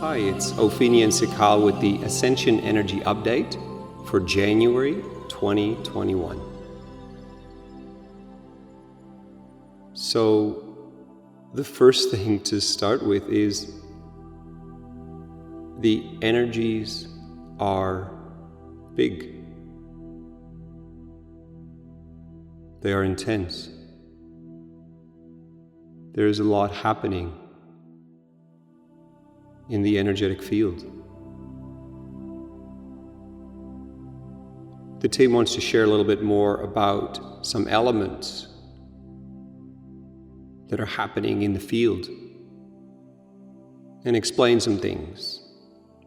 Hi, it's Opheana and Sikaal with the Ascension Energy Update for January 2021. So, the first thing to start with is the energies are big. They are intense. There is a lot happening in the energetic field. The team wants to share a little bit more about some elements that are happening in the field and explain some things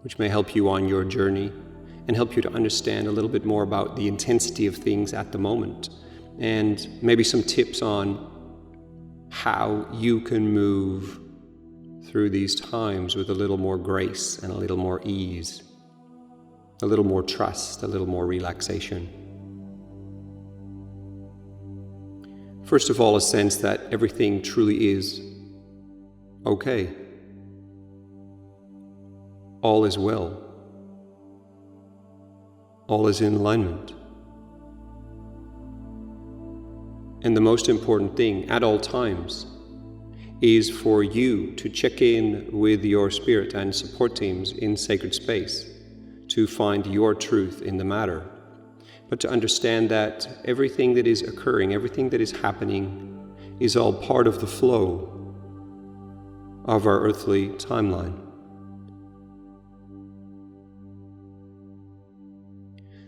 which may help you on your journey and help you to understand a little bit more about the intensity of things at the moment, and maybe some tips on how you can move through these times with a little more grace and a little more ease, a little more trust, a little more relaxation. First of all, a sense that everything truly is okay. All is well. All is in alignment. And the most important thing at all times is for you to check in with your spirit and support teams in sacred space to find your truth in the matter, but to understand that everything that is occurring, everything that is happening is all part of the flow of our earthly timeline.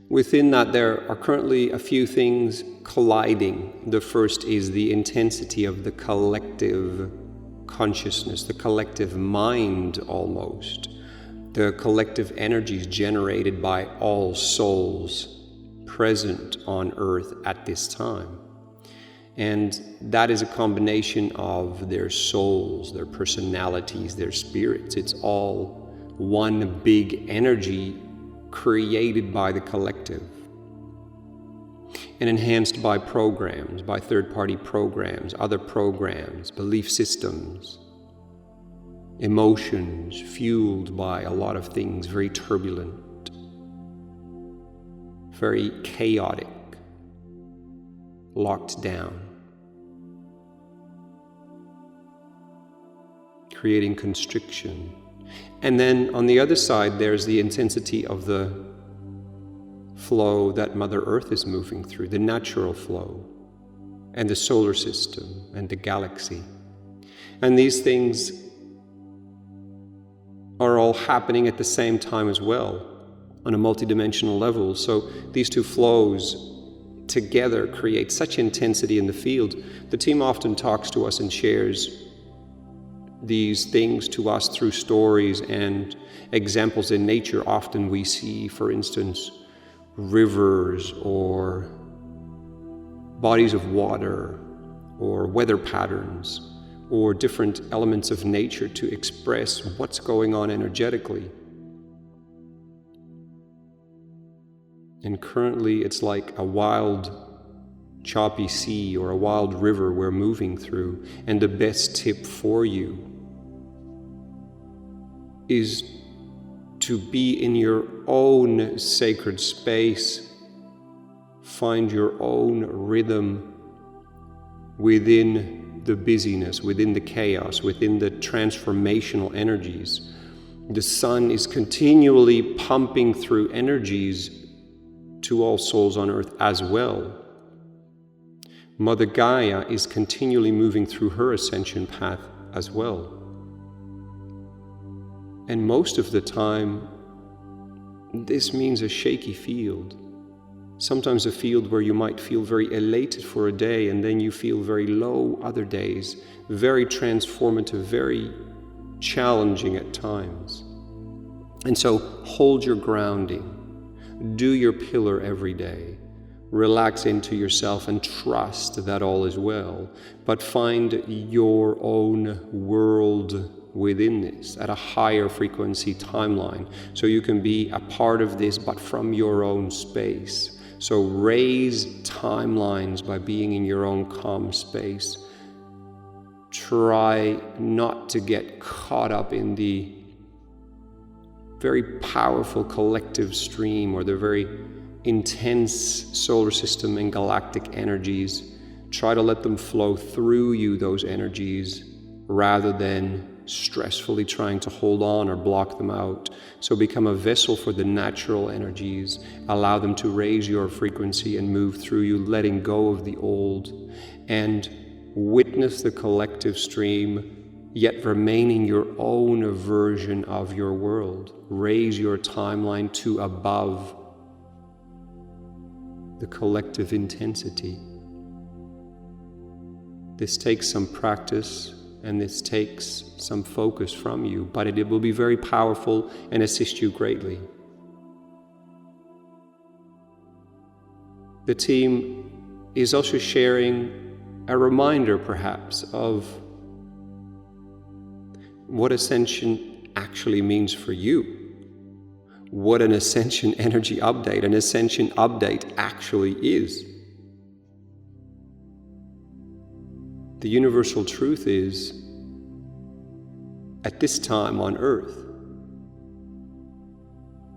Within that, there are currently a few things colliding. The first is the intensity of the collective consciousness, the collective mind almost, the collective energies generated by all souls present on Earth at this time. And that is a combination of their souls, their personalities, their spirits. It's all one big energy created by the collective and enhanced by programs, by third-party programs, other programs, belief systems, emotions fueled by a lot of things, very turbulent, very chaotic, locked down, creating constriction. And then on the other side, there's the intensity of the flow that Mother Earth is moving through, the natural flow, and the solar system, and the galaxy. And these things are all happening at the same time as well, on a multidimensional level. So these two flows together create such intensity in the field. The team often talks to us and shares these things to us through stories and examples in nature. Often we see, for instance, rivers or bodies of water or weather patterns or different elements of nature to express what's going on energetically. And currently it's like a wild, choppy sea or a wild river we're moving through. And the best tip for you is to be in your own sacred space, find your own rhythm within the busyness, within the chaos, within the transformational energies. The sun is continually pumping through energies to all souls on Earth as well. Mother Gaia is continually moving through her ascension path as well. And most of the time, this means a shaky field. Sometimes a field where you might feel very elated for a day and then you feel very low other days. Very transformative, very challenging at times. And so hold your grounding. Do your pillar every day. Relax into yourself and trust that all is well. But find your own world within this at a higher frequency timeline, so you can be a part of this, but from your own space. So raise timelines by being in your own calm space. Try not to get caught up in the very powerful collective stream, or the very intense solar system and galactic energies. Try to let them flow through you, those energies, rather than stressfully trying to hold on or block them out. So become a vessel for the natural energies. Allow them to raise your frequency and move through you, letting go of the old, and witness the collective stream, yet remaining your own version of your world. Raise your timeline to above the collective intensity. This takes some practice, and this takes some focus from you, but it will be very powerful and assist you greatly. The team is also sharing a reminder, perhaps, of what Ascension actually means for you. What an Ascension energy update, an Ascension update actually is. The universal truth is, at this time on Earth,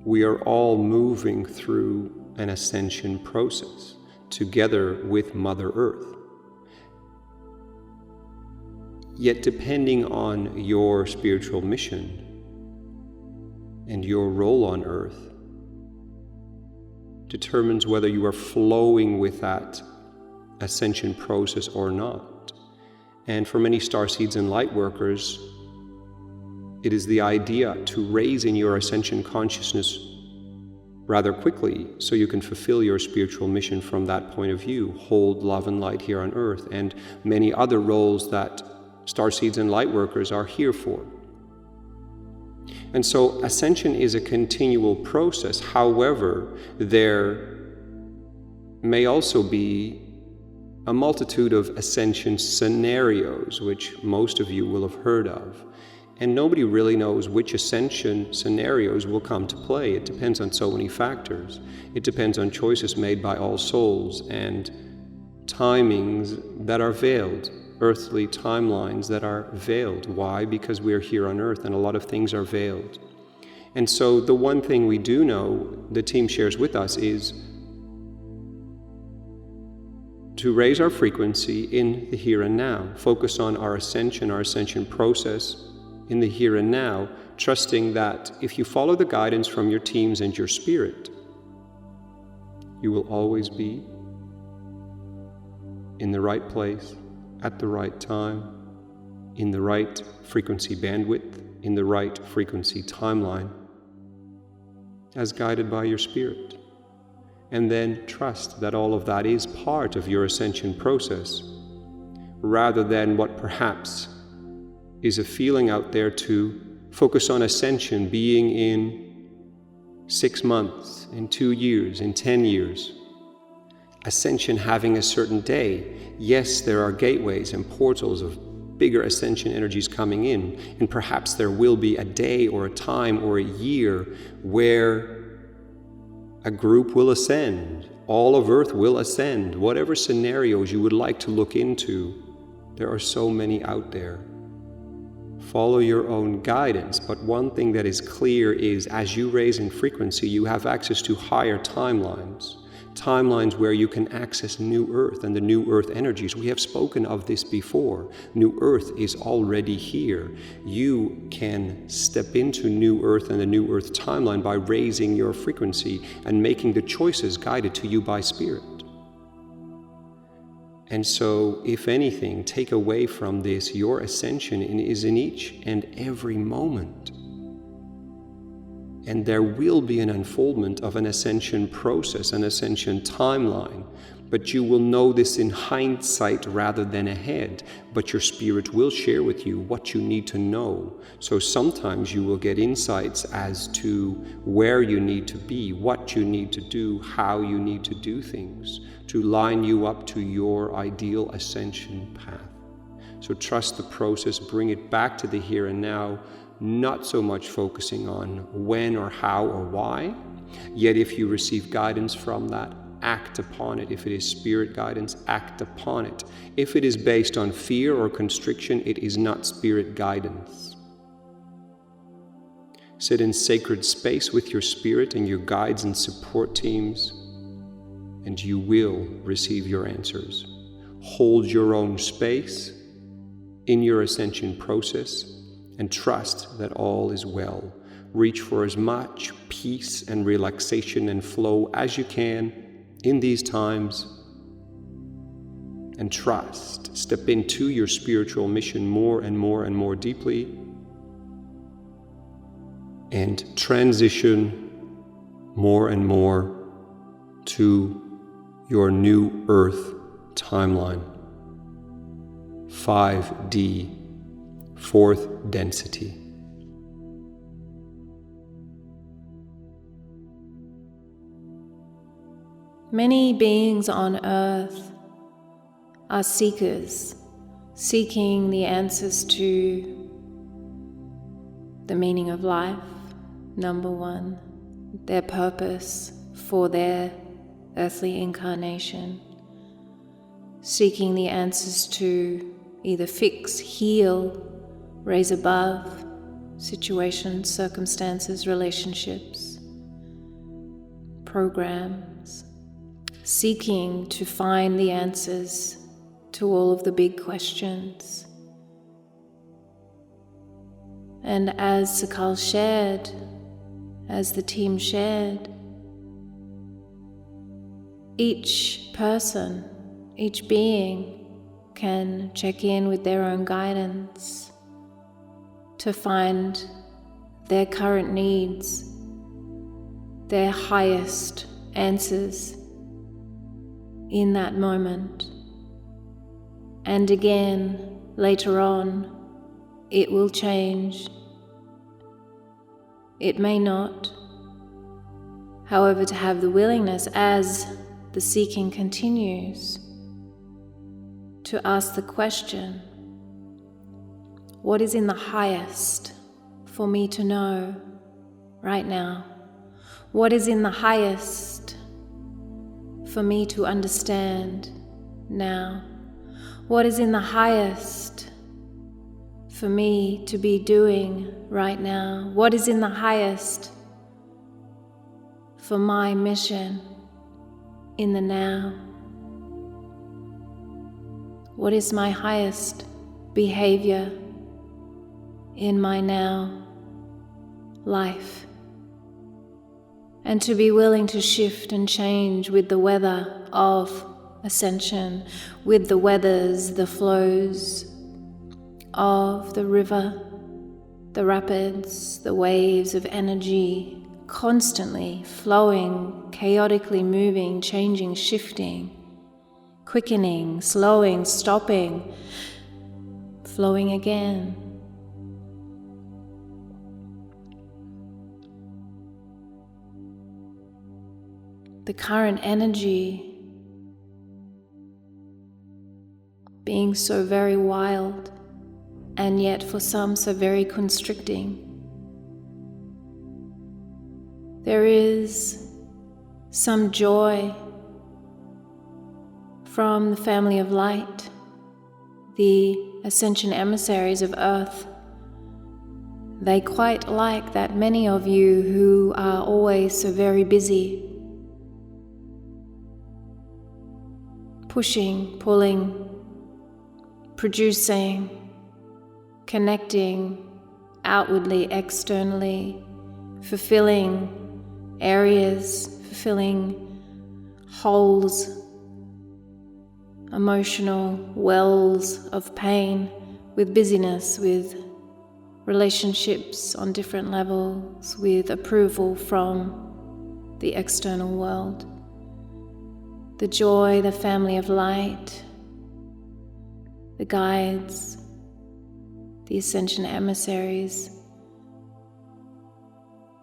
we are all moving through an ascension process together with Mother Earth. Yet depending on your spiritual mission and your role on Earth determines whether you are flowing with that ascension process or not. And for many Starseeds and Lightworkers, it is the idea to raise in your ascension consciousness rather quickly so you can fulfill your spiritual mission from that point of view, hold love and light here on Earth, and many other roles that Starseeds and Lightworkers are here for. And so ascension is a continual process. However, there may also be a multitude of ascension scenarios, which most of you will have heard of. And nobody really knows which ascension scenarios will come to play. It depends on so many factors. It depends on choices made by all souls and timings that are veiled, earthly timelines that are veiled. Why? Because we're here on Earth and a lot of things are veiled. And so the one thing we do know, the team shares with us, is to raise our frequency in the here and now. Focus on our ascension process in the here and now, trusting that if you follow the guidance from your teams and your spirit, you will always be in the right place, at the right time, in the right frequency bandwidth, in the right frequency timeline, as guided by your spirit. And then trust that all of that is part of your ascension process, rather than what perhaps is a feeling out there to focus on ascension being in 6 months, in 2 years, in 10 years. Ascension having a certain day. Yes, there are gateways and portals of bigger ascension energies coming in, and perhaps there will be a day or a time or a year where a group will ascend, all of Earth will ascend. Whatever scenarios you would like to look into, there are so many out there. Follow your own guidance, but one thing that is clear is as you raise in frequency, you have access to higher timelines where you can access New Earth and the New Earth energies. We have spoken of this before. New Earth is already here. You can step into New Earth and the New Earth timeline by raising your frequency and making the choices guided to you by Spirit. And so, if anything, take away from this, your ascension is in each and every moment. And there will be an unfoldment of an ascension process, an ascension timeline, but you will know this in hindsight rather than ahead. But your spirit will share with you what you need to know. So sometimes you will get insights as to where you need to be, what you need to do, how you need to do things, to line you up to your ideal ascension path. So trust the process, bring it back to the here and now, not so much focusing on when or how or why. Yet if you receive guidance from that, act upon it. If it is spirit guidance, act upon it. If it is based on fear or constriction, it is not spirit guidance. Sit in sacred space with your spirit and your guides and support teams, and you will receive your answers. Hold your own space in your ascension process and trust that all is well. Reach for as much peace and relaxation and flow as you can in these times, and trust. Step into your spiritual mission more and more and more deeply, and transition more and more to your new Earth timeline. 5D, fourth density. Many beings on Earth are seekers, seeking the answers to the meaning of life, number one, their purpose for their earthly incarnation, seeking the answers to either fix, heal, raise above situations, circumstances, relationships, programs, seeking to find the answers to all of the big questions. And as Sikaal shared, as the team shared, each person, each being can check in with their own guidance to find their current needs, their highest answers in that moment. And again, later on, it will change. It may not. However, to have the willingness as the seeking continues to ask the question, what is in the highest for me to know right now? What is in the highest for me to understand now? What is in the highest for me to be doing right now? What is in the highest for my mission in the now? What is my highest behavior in my now life? And to be willing to shift and change with the weather of ascension, with the weathers, the flows of the river, the rapids, the waves of energy, constantly flowing, chaotically moving, changing, shifting, quickening, slowing, stopping, flowing again. The current energy being so very wild, and yet for some so very constricting. There is some joy from the family of light, the Ascension emissaries of Earth. They quite like that many of you who are always so very busy, pushing, pulling, producing, connecting outwardly, externally, fulfilling areas, fulfilling holes, emotional wells of pain, with busyness, with relationships on different levels, with approval from the external world. The joy, the family of light, the guides, the Ascension emissaries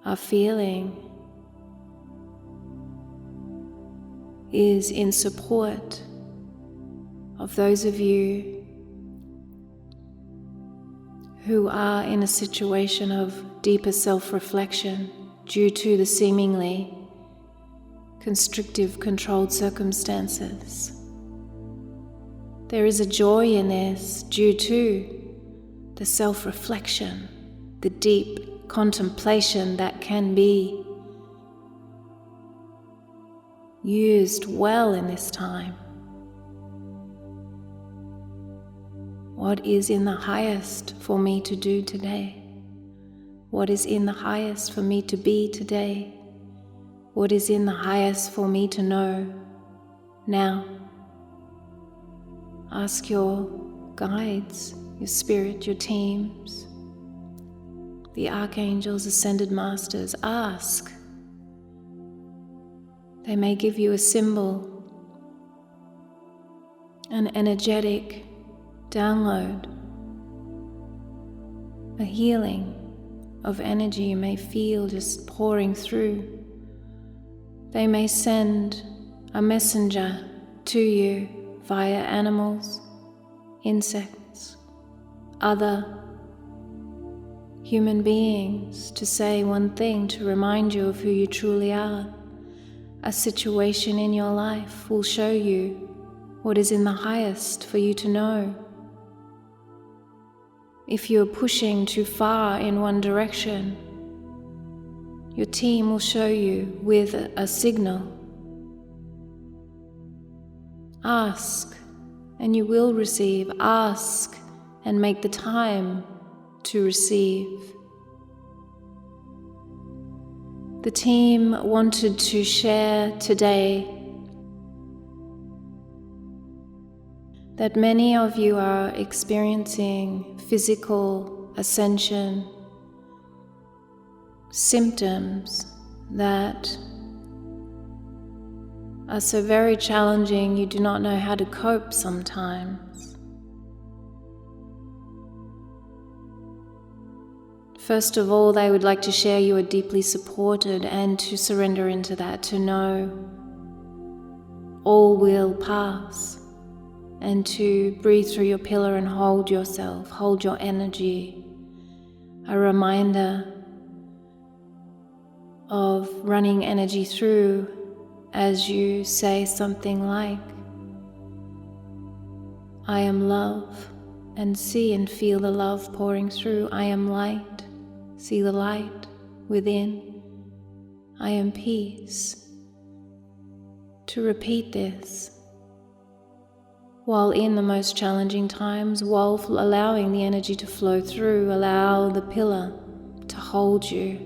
are feeling is in support of those of you who are in a situation of deeper self-reflection due to the seemingly constrictive, controlled circumstances. There is a joy in this due to the self-reflection, the deep contemplation that can be used well in this time. What is in the highest for me to do today? What is in the highest for me to be today? What is in the highest for me to know now? Ask your guides, your spirit, your teams, the archangels, ascended masters. Ask. They may give you a symbol, an energetic download, a healing of energy you may feel just pouring through. They may send a messenger to you via animals, insects, other human beings to say one thing, to remind you of who you truly are. A situation in your life will show you what is in the highest for you to know. If you're pushing too far in one direction, your team will show you with a signal. Ask, and you will receive. Ask, and make the time to receive. The team wanted to share today that many of you are experiencing physical ascension symptoms that are so very challenging you do not know how to cope sometimes. First of all, they would like to share you are deeply supported and to surrender into that, to know all will pass, and to breathe through your pillar and hold yourself, hold your energy. A reminder of running energy through as you say something like, I am love, and see and feel the love pouring through. I am light, see the light within. I am peace. To repeat this while in the most challenging times, while allowing the energy to flow through, allow the pillar to hold you.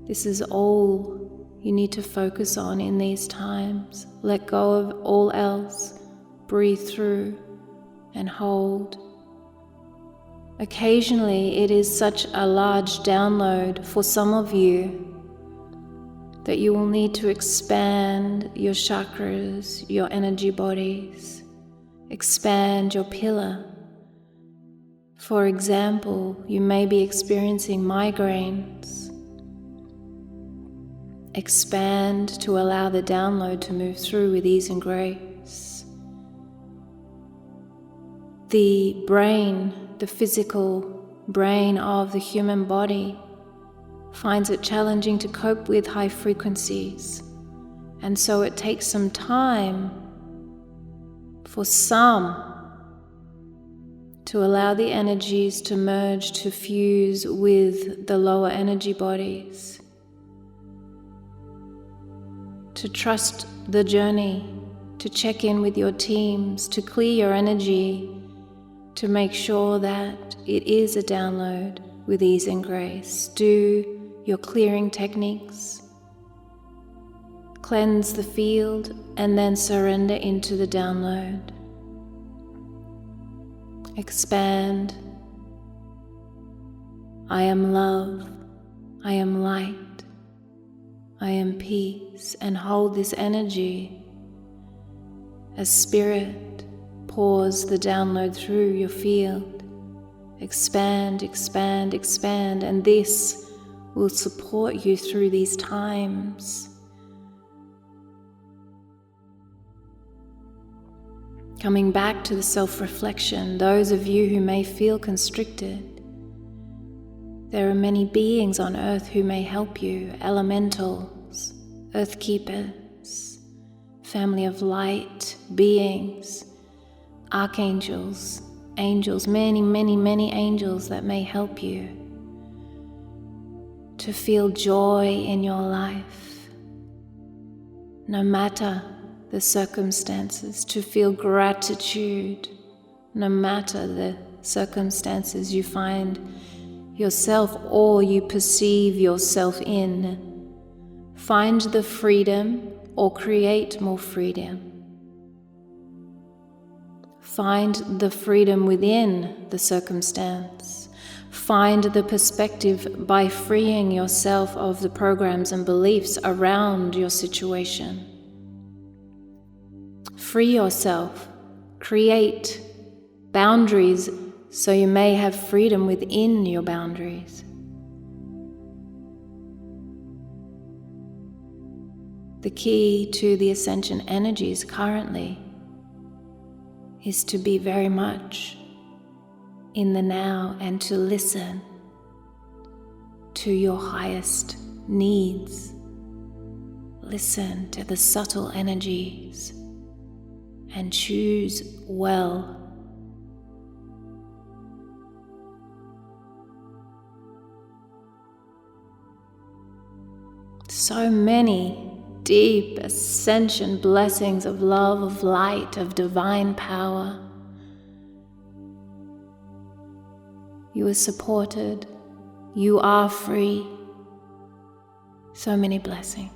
This is all you need to focus on in these times. Let go of all else, breathe through and hold. Occasionally it is such a large download for some of you that you will need to expand your chakras, your energy bodies, expand your pillar. For example, you may be experiencing migraines. Expand to allow the download to move through with ease and grace. The brain, the physical brain of the human body, finds it challenging to cope with high frequencies, and so it takes some time for some to allow the energies to merge, to fuse with the lower energy bodies, to trust the journey, to check in with your teams, to clear your energy, to make sure that it is a download with ease and grace. Do your clearing techniques, cleanse the field, and then surrender into the download. Expand. I am love, I am light, I am peace, and hold this energy as spirit pours the download through your field. Expand, expand, expand, and this will support you through these times. Coming back to the self-reflection, those of you who may feel constricted, there are many beings on earth who may help you, elementals, earth keepers, family of light beings, archangels, angels, many, many, many angels that may help you. to feel joy in your life, no matter the circumstances, to feel gratitude, no matter the circumstances you find yourself or you perceive yourself in. Find the freedom or create more freedom. Find the freedom within the circumstance. Find the perspective by freeing yourself of the programs and beliefs around your situation. Free yourself. Create boundaries so you may have freedom within your boundaries. The key to the Ascension energies currently is to be very much in the now and to listen to your highest needs. Listen to the subtle energies and choose well. So many deep ascension blessings of love, of light, of divine power. You are supported. You are free. So many blessings.